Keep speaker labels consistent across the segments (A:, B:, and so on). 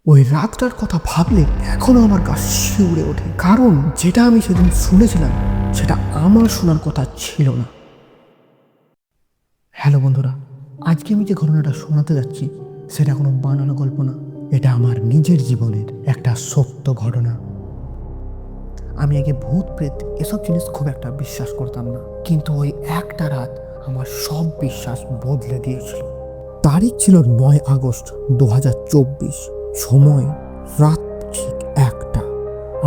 A: ওই রাতটার কথা ভাবলে এখনো আমার গা শিউরে ওঠে, কারণ যেটা আমি সেদিন শুনেছিলাম সেটা আমার শোনার কথা ছিল না। হ্যালো বন্ধুরা, আজকে আমি যে ঘটনাটা শোনাতে যাচ্ছি সেটা কোনো বানানো গল্প না, এটা আমার নিজের জীবনের একটা সত্য ঘটনা। আমি আগে ভূত প্রেত এসব জিনিস খুব একটা বিশ্বাস করতাম না, কিন্তু ওই একটা রাত আমার সব বিশ্বাস বদলে দিয়েছিল। তারিখ ছিল 9 আগস্ট 2024, সময় রাত ঠিক 1টা।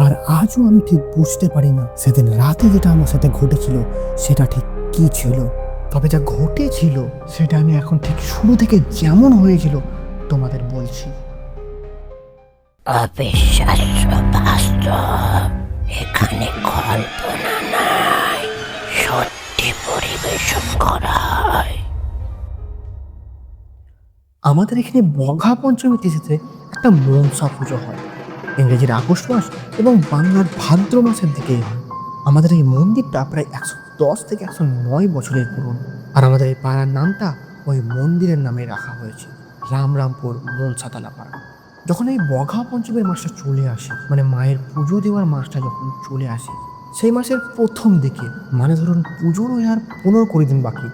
A: আর আজও আমি ঠিক বুঝতে পারি না সেদিন রাতে যেটা আমার সাথে ঘটেছিল সেটা ঠিক কি ছিল। তবে যা ঘটেছিল সেটা আমি এখন ঠিক শুরু থেকে যেমন হয়েছিল তোমাদের বলছি।
B: অবিশ্বাস্য বাস্তব, এখানে কল্পনা নাই, সত্যি পরিবেশন করা হয়।
A: আমাদের এখানে বঘা পঞ্চমী তিথিতে একটা মনসা পুজো হয়। ইংরেজির আগস্ট মাস এবং বাংলার ভাদ্র মাসের দিকেই হয়। আমাদের এই মন্দিরটা প্রায় 110 থেকে 109 বছরের পুরনো। আর আমাদের এই পাড়ার নামটা ওই মন্দিরের নামে রাখা হয়েছে, রামরামপুর মনসাতলা পাড়া। যখন এই বঘা পঞ্চমীর মাসটা চলে আসে, মানে মায়ের পুজো দেওয়ার মাসটা যখন চলে আসে, সেই মাসের প্রথম দিকে, মানে ধরুন পুজোর ওই আর 15-20 দিন বাকি,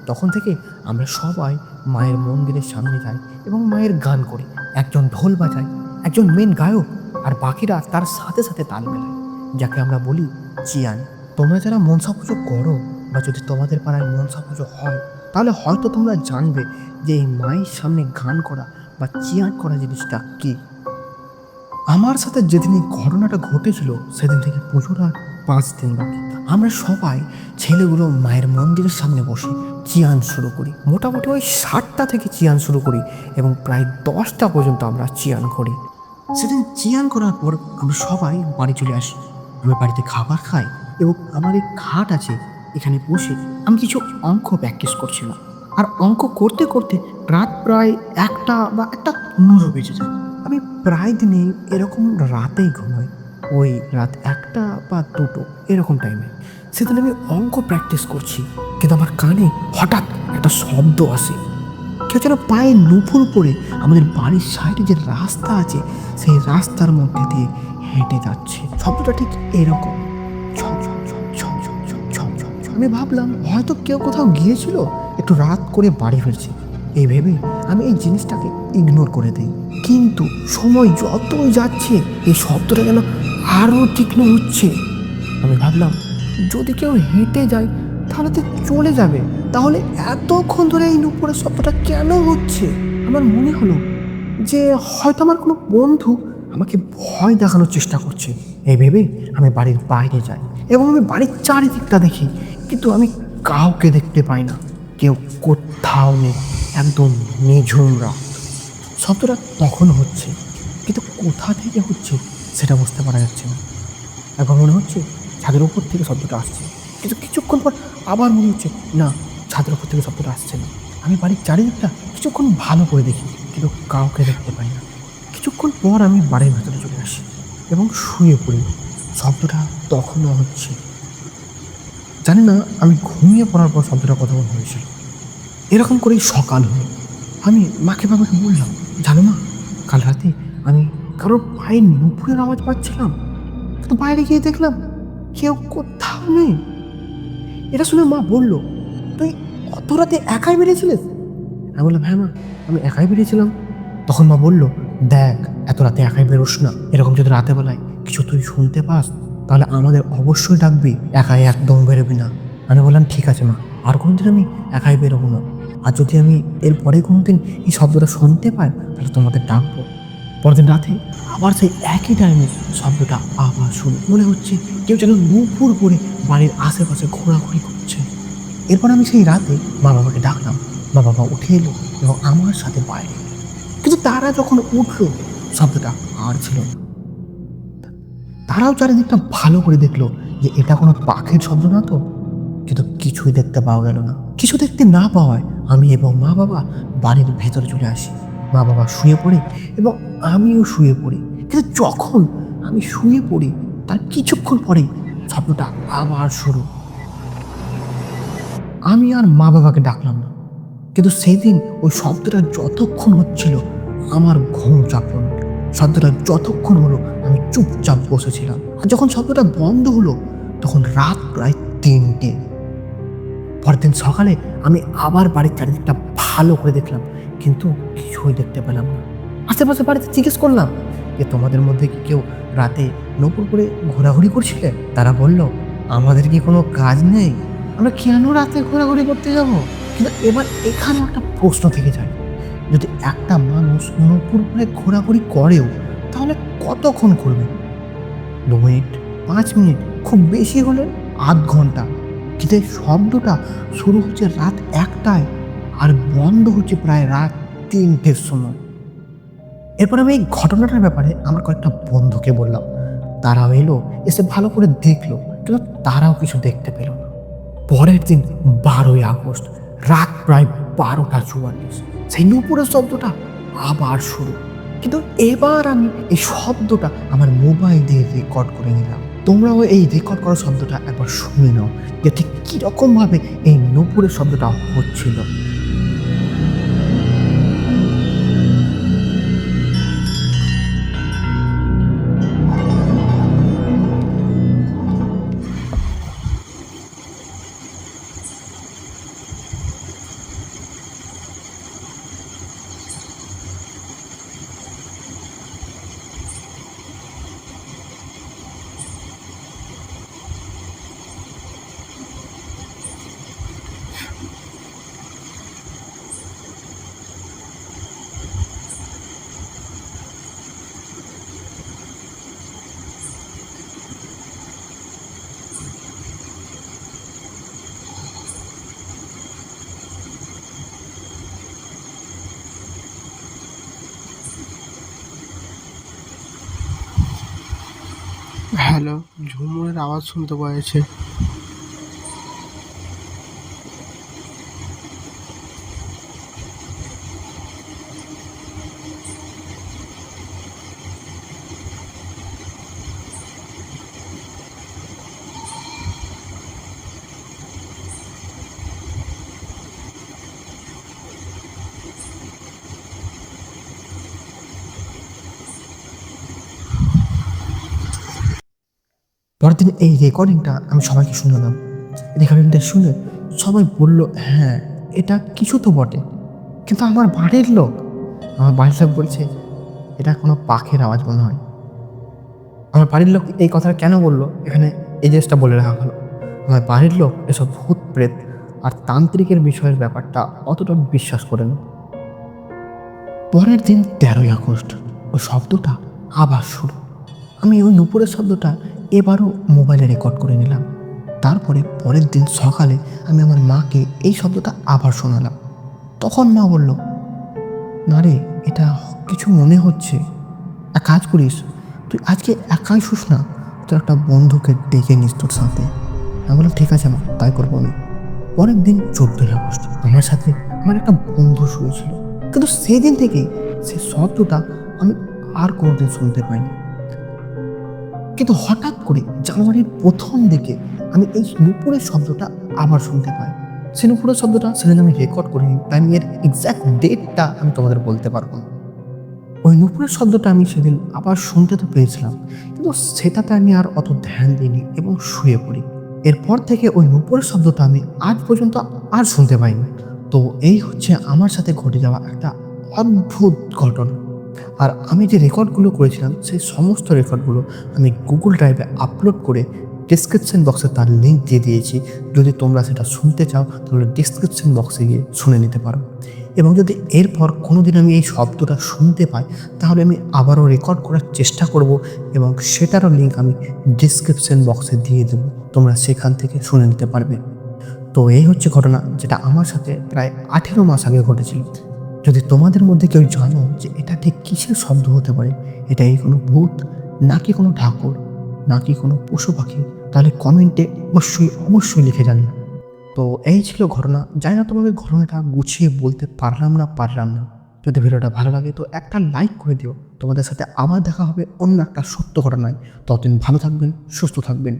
A: তখন থেকে আমরা সবাই মায়ের মন্দিরের সামনে যাই এবং মায়ের গান করি। একজন ঢোল বাজায়, একজন মেন গায়ক, আর বাকিরা তার সাথে সাথে তাল মেলায়, যাকে আমরা বলি চিয়ান। তোমরা যারা মনসা পুজো করো বা যদি তোমাদের পাড়ায় মনসা পুজো হয়, তাহলে হয়তো তোমরা জানবে যে এই মায়ের সামনে গান করা বা চিয়ান করা জিনিসটা কি। আমার সাথে যেদিন এই ঘটনাটা ঘটেছিল সেদিন থেকে পুজোর আর 5 দিন বাকি। আমরা সবাই ছেলেগুলো মায়ের মন্দিরের সামনে বসে চিয়ান শুরু করি। মোটামুটি ওই 7টা থেকে চিয়ান শুরু করি এবং প্রায় 10টা পর্যন্ত আমরা চিয়ান করি। সেদিন চিয়ান করার পর আমরা সবাই বাড়ি চলে আসি। আমি বাড়িতে খাবার খাই এবং আমার এই খাট আছে, এখানে বসে আমি কিছু অঙ্ক প্র্যাকটিস করছিলাম। আর অঙ্ক করতে করতে রাত প্রায় 1টা বা 1:15 বেজে যায়। আমি প্রায় দিনই এরকম রাতেই ঘুমাই, ওই রাত 1টা বা 2টো এরকম টাইমে। সেদিন আমি অঙ্ক প্র্যাকটিস করছি, কিন্তু আমার কানে হঠাৎ একটা শব্দ আসে। কেউ যেন পায়ে নুপুর পরে আমাদের বাড়ির সাইডে যে রাস্তা আছে সেই রাস্তার মধ্যে দিয়ে হেঁটে যাচ্ছে। শব্দটা ঠিক এরকম, ছম ছম ছম ছম ছম ছম ছম ছম ছম। আমি ভাবলাম হয়তো কেউ কোথাও গিয়েছিল, একটু রাত করে বাড়ি ফিরছে। এই ভেবে আমি এই জিনিসটাকে ইগনোর করে দিই। কিন্তু সময় যতই যাচ্ছে এই শব্দটা যেন আরও তীক্ষ্ণ হচ্ছে। আমি ভাবলাম যদি কেউ হেঁটে যায় তাহলে তো চলে যাবে, তাহলে এতক্ষণ ধরে এই নুপুরের শব্দটা কেন হচ্ছে? আমার মনে হলো যে হয়তো আমার কোনো বন্ধু আমাকে ভয় দেখানোর চেষ্টা করছে। এই ভেবে আমি বাড়ির বাইরে যাই এবং আমি বাড়ির চারিদিকটা দেখি, কিন্তু আমি কাউকে দেখতে পাই না। কেউ কোথাও নেই, একদম নিঝুম রাত। শব্দটা তখন হচ্ছে, কিন্তু কোথা থেকে হচ্ছে সেটা বুঝতে পারা যাচ্ছে না। একবার মনে হচ্ছে ছাদের উপর থেকে শব্দটা আসছে, কিন্তু কিছুক্ষণ পর আবার মনে হচ্ছে না, ছাদের উপর থেকে শব্দটা আসছে না। আমি বাড়ির চারিদিকটা কিছুক্ষণ ভালো করে দেখি, কিন্তু কাউকে দেখতে পাই না। কিছুক্ষণ পর আমি বাড়ির ভেতরে চলে আসি এবং শুয়ে পড়ি। শব্দটা তখনও হচ্ছে। জানি না আমি ঘুমিয়ে পড়ার পর শব্দটা কতক্ষণ হয়েছিল। এরকম করেই সকাল হলো। আমি মাকে বাবাকে বললাম, জানো মা, কাল রাতে আমি কারোর পায়ের নুপুরের আওয়াজ পাচ্ছিলাম, কিন্তু বাইরে গিয়ে দেখলাম কেউ কোথাও নেই। এটা শুনে মা বলল, তুই অত রাতে একাই বেরিয়েছিলিস? আমি বললাম, হ্যাঁ মা, আমি একাই বেরিয়েছিলাম। তখন মা বলল, দেখ, এত রাতে একাই বেরোস না। এরকম যদি রাতে বেলায় কিছু তুই শুনতে পাস তাহলে আমাদের অবশ্যই ডাকবি, একাই একদম বেরোবি না। আমি বললাম, ঠিক আছে মা, আর কোনোদিন আমি একাই বেরোবো না। আর যদি আমি এরপরে কোনোদিন এই শব্দটা শুনতে পাই তাহলে তোমাদের ডাকবো। পরদিন রাতে আবার সেই একই টাইমে শব্দটা আবার শুনি। মনে হচ্ছে কেউ যেন নুপুর করে বাড়ির আশেপাশে ঘোরাঘুরি করছে। এরপর আমি সেই রাতে মা বাবাকে ডাকলাম। মা বাবা উঠে এলো এবং আমার সাথে বাইরে এলো। কিন্তু তারা যখন উঠলো শব্দটা আর ছিল না। তারাও চারিদিকটা ভালো করে দেখলো যে এটা কোনো পাখির শব্দ না তো, কিন্তু কিছুই দেখতে পাওয়া গেল না। কিছু দেখতে না পাওয়ায় আমি এবং মা বাবা বাড়ির ভেতরে চলে আসি। মা বাবা শুয়ে পড়ে এবং আমিও শুয়ে পড়ি। কিন্তু যখন আমি শুয়ে পড়ি তার কিছুক্ষণ পরেই শব্দটা আবার শুরু। আমি আর মা বাবাকে ডাকলাম না, কিন্তু সেদিন ওই শব্দটা যতক্ষণ হচ্ছিল আমার ঘুম চাপল না। শব্দটা যতক্ষণ হলো আমি চুপচাপ বসেছিলাম, আর যখন শব্দটা বন্ধ হলো তখন রাত প্রায় 3টে। পরের দিন সকালে আমি আবার বাড়ির চারিদিকটা ভালো করে দেখলাম, কিন্তু কিছুই দেখতে পেলাম না। আশেপাশে বাড়িতে জিজ্ঞেস করলাম যে তোমাদের মধ্যে কি কেউ রাতে নপুর করে ঘোরাঘুরি করছিলে? তারা বলল, আমাদের কি কোনো কাজ নেই, আমরা কেন রাতে ঘোরাঘুরি করতে যাব? কিন্তু এবার এখানে একটা প্রশ্ন থেকে যায়, যদি একটা মানুষ নপুর করে ঘোরাঘুরি করেও তাহলে কতক্ষণ করবে? 2 মিনিট, 5 মিনিট, খুব বেশি হলে আধ ঘন্টা। কিন্তু এই শব্দটা শুরু হচ্ছে রাত 1টায় আর বন্ধ হচ্ছে প্রায় রাত 3টের সময়। এরপর আমি এই ঘটনাটার ব্যাপারে আমার কয়েকটা বন্ধুকে বললাম, তারাও এলো, এসে ভালো করে দেখলো, কিন্তু তারাও কিছু দেখতে পেল না। পরের দিন 12ই আগস্ট রাত প্রায় 12টা 44, সেই নুপুরের শব্দটা আবার শুরু। কিন্তু এবার আমি এই শব্দটা আমার মোবাইল দিয়ে রেকর্ড করে নিলাম। তোমরাও এই রেকর্ড করা শব্দটা একবার শুনে নাও যে ঠিক কিরকম ভাবে এই নুপুরের শব্দটা হচ্ছিল।
C: হ্যালো, ঝুমুরের আওয়াজ শুনতে পাওয়া যাচ্ছে।
A: পরের দিন এই রেকর্ডিংটা আমি সবাইকে শোনালাম। রেকর্ডিংটা শুনে সবাই বলল, হ্যাঁ এটা কিছু তো বটে। কিন্তু আমার বাড়ির লোক বলছে এটা কোনো পাখির আওয়াজ মনে হয়। আমার বাড়ির লোক এই কথাটা কেন বললো এখানে এই জিনিসটা বলে রাখা হলো। আমার বাড়ির লোক এসব ভূত প্রেত আর তান্ত্রিকের বিষয়ের ব্যাপারটা অতটা বিশ্বাস করে না। পরের দিন 13ই আগস্ট ওই শব্দটা আবার শুরু। আমি ওই নুপুরের শব্দটা এবারও মোবাইলে রেকর্ড করে নিলাম। তারপরে পরের দিন সকালে আমি আমার মাকে এই শব্দটা আবার শোনালাম। তখন মা বলল, না রে, এটা কিছু মনে হচ্ছে, এক কাজ করিস, তুই আজকে একাই শুস না, তোর একটা বন্ধুকে ডেকে নিস তোর সাথে। আমি বললাম, ঠিক আছে মা, তাই করবো আমি। পরের দিন 14ই আগস্ট আমার সাথে আমার একটা বন্ধু শুয়েছিল, কিন্তু সেই দিন থেকেই সেই শব্দটা আমি আর কোনোদিন শুনতে পাইনি। কিন্তু হঠাৎ করে জানুয়ারির প্রথম দিকে আমি এই নুপুরের শব্দটা আবার শুনতে পাই। সেই নুপুরের শব্দটা সেদিন আমি রেকর্ড করিনি, তাই আমি এর এক্স্যাক্ট ডেটটা আমি তোমাদের বলতে পারবো না। ওই নুপুরের শব্দটা আমি সেদিন আবার শুনতে তো পেয়েছিলাম, কিন্তু সেটাতে আমি আর অত ধ্যান দিইনি এবং শুয়ে পড়ি। এরপর থেকে ওই নুপুরের শব্দটা আমি আজ পর্যন্ত আর শুনতে পাইনি। তো এই হচ্ছে আমার সাথে ঘটে যাওয়া একটা অদ্ভুত ঘটনা। আর আমি যে রেকর্ডগুলো করেছিলাম সেই সমস্ত রেকর্ডগুলো আমি গুগল ড্রাইভে আপলোড করে ডিসক্রিপশন বক্সে তার লিঙ্ক দিয়ে দিয়েছি। যদি তোমরা সেটা শুনতে চাও তাহলে ডিসক্রিপশন বক্সে গিয়ে শুনে নিতে পারো। এবং যদি এরপর কোনো দিন আমি এই শব্দটা শুনতে পাই তাহলে আমি আবারও রেকর্ড করার চেষ্টা করব এবং সেটারও লিঙ্ক আমি ডিসক্রিপশন বক্সে দিয়ে দেবো, তোমরা সেখান থেকে শুনে নিতে পারবে। তো এই হচ্ছে ঘটনা, যেটা আমার সাথে প্রায় 18 মাস আগে ঘটেছিল। যদি তোমাদের মধ্যে কেউ জানো যে এটা ঠিক কিসের শব্দ হতে পারে, এটা এই কোনো ভূত নাকি কোনো ঠাকুর নাকি কোনো পশু পাখি, তাহলে কমেন্টে অবশ্যই লিখে জানিও। তো এই ছিল ঘটনা। জানি না তোমাকে ঘটনাটা গুছিয়ে বলতে পারলাম না। যদি ভিডিওটা ভালো লাগে তো একটা লাইক করে দিও। তোমাদের সাথে আবার দেখা হবে অন্য একটা সত্য ঘটনায়। ততদিন ভালো থাকবেন, সুস্থ থাকবেন।